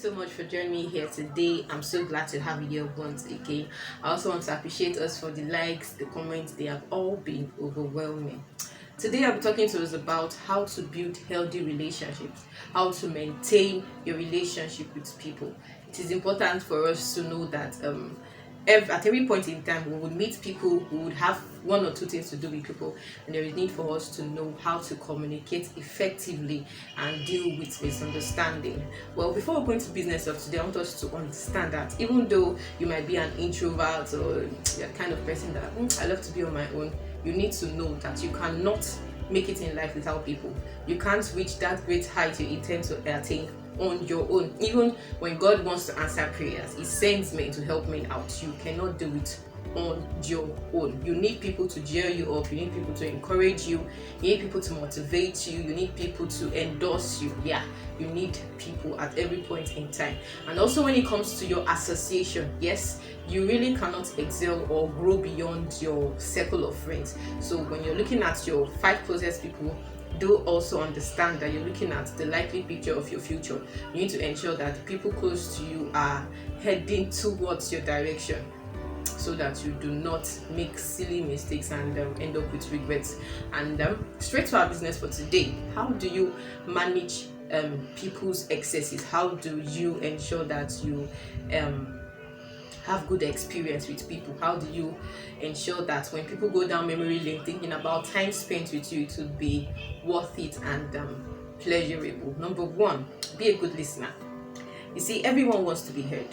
so much for joining me here today. I'm so glad to have you here once again. I also want to appreciate us for the likes, the comments. They have all been overwhelming. Today I'll be talking to us about how to build healthy relationships, how to maintain your relationship with people. It is important for us to know that at every point in time we would meet people who would have one or two things to do with people, and there is need for us to know how to communicate effectively and deal with misunderstanding. Well, before we go into business of today, I want us to understand that even though you might be an introvert or you're the kind of person that I love to be on my own, you need to know that you cannot make it in life without people. You can't reach that great height you intend to attain on your own. Even when God wants to answer prayers, He sends men to help men out. You cannot do it on your own. You need people to cheer you up. You need people to encourage you. You need people to motivate you. You need people to endorse you. Yeah, you need people at every point in time. And also when it comes to your association, yes, you really cannot excel or grow beyond your circle of friends. So when you're looking at your 5 closest people, do also understand that you're looking at the likely picture of your future. You need to ensure that the people close to you are heading towards your direction, so that you do not make silly mistakes and end up with regrets. And straight to our business for today. How do you manage people's excesses? How do you ensure that you have good experience with people? How do you ensure that when people go down memory lane thinking about time spent with you, it would be worth it and pleasurable? Number 1, be a good listener. You see, everyone wants to be heard,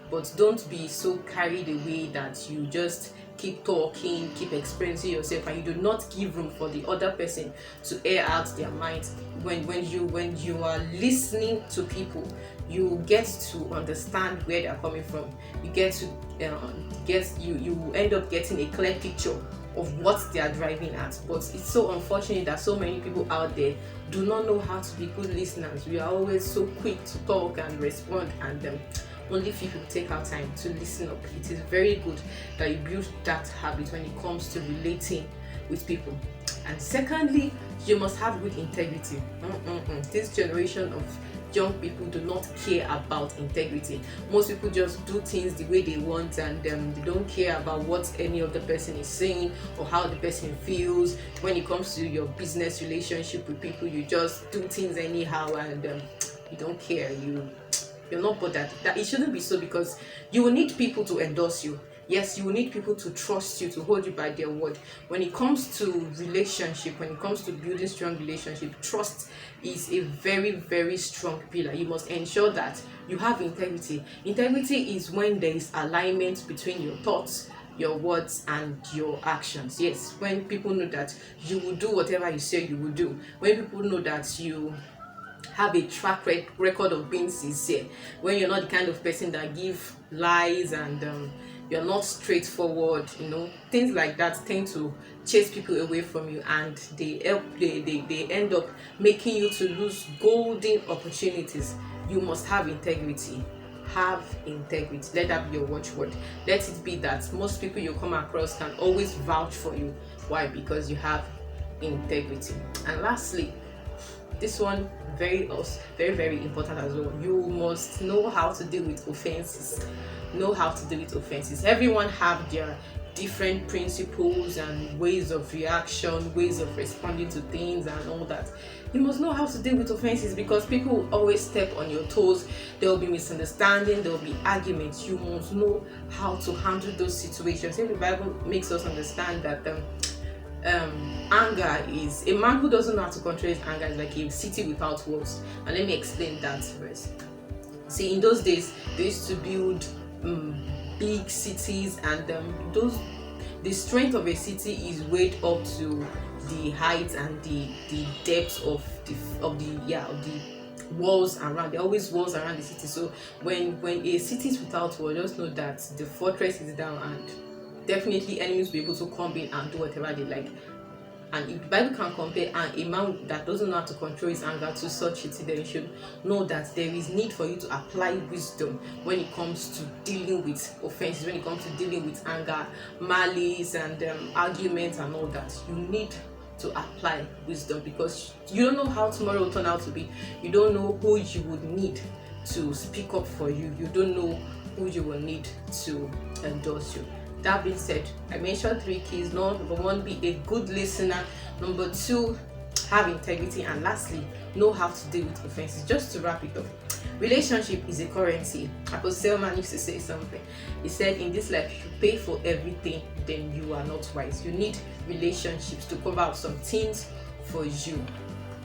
but don't be so carried away that you just keep talking, keep experiencing yourself, and you do not give room for the other person to air out their minds. When you are listening to people, you get to understand where they are coming from. You get to you end up getting a clear picture of what they are driving at. But it's so unfortunate that so many people out there do not know how to be good listeners. We are always so quick to talk and respond, and only few people take our time to listen up. It is very good that you build that habit when it comes to relating with people. And secondly, you must have good integrity. This generation of young people do not care about integrity. Most people just do things the way they want, and they don't care about what any other person is saying or how the person feels. When it comes to your business relationship with people, you just do things anyhow, and you don't care. You're not bothered. That it shouldn't be so, because you will need people to endorse you. Yes, you will need people to trust you, to hold you by their word. When it comes to relationship, when it comes to building strong relationship, trust is a very, very strong pillar. You must ensure that you have integrity. Integrity is when there is alignment between your thoughts, your words, and your actions. Yes, when people know that you will do whatever you say you will do. When people know that you have a track record of being sincere, when you're not the kind of person that give lies, and you're not straightforward, things like that tend to chase people away from you, and they end up making you to lose golden opportunities. You must have integrity. Have integrity. Let that be your watchword. Let it be that most people you come across can always vouch for you. Why? Because you have integrity. And lastly, this one very, very important as well. You must know how to deal with offenses. Everyone have their different principles and ways of reaction, ways of responding to things and all that. You must know how to deal with offenses, because people will always step on your toes. There will be misunderstanding, there will be arguments. You must know how to handle those situations. The Bible makes us understand that anger is a man who doesn't know how to control his anger is like a city without walls. And let me explain that verse. See, in those days they used to build big cities, and the strength of a city is weighed up to the height and the depth of the walls around. There are always walls around the city. So when a city is without walls, just know that the fortress is down, and definitely enemies will be able to come in and do whatever they like. And if the Bible can compare a man that doesn't know how to control his anger to such a thing, then you should know that there is need for you to apply wisdom when it comes to dealing with offenses, when it comes to dealing with anger, malice, and arguments and all that. You need to apply wisdom, because you don't know how tomorrow will turn out to be. You don't know who you would need to speak up for you. You don't know who you will need to endorse you. That being said, I mentioned 3 keys. Number 1, be a good listener. Number 2, have integrity. And lastly, know how to deal with offenses. Just to wrap it up, relationship is a currency. Apostle Selman used to say something. He said, in this life, if you pay for everything, then you are not wise. You need relationships to cover up some things for you.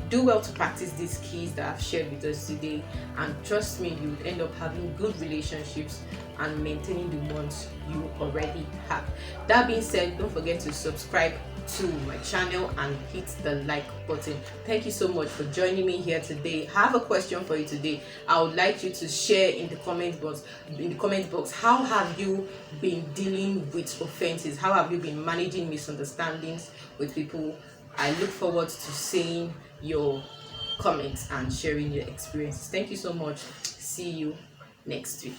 Do well to practice these keys that I've shared with us today, and trust me, you will end up having good relationships and maintaining the ones you already have. That being said, don't forget to subscribe to my channel and hit the like button. Thank you so much for joining me here today. I have a question for you today. I would like you to share in the comment box, how have you been dealing with offenses? How have you been managing misunderstandings with people? I look forward to seeing your comments and sharing your experiences. Thank you so much. See you next week.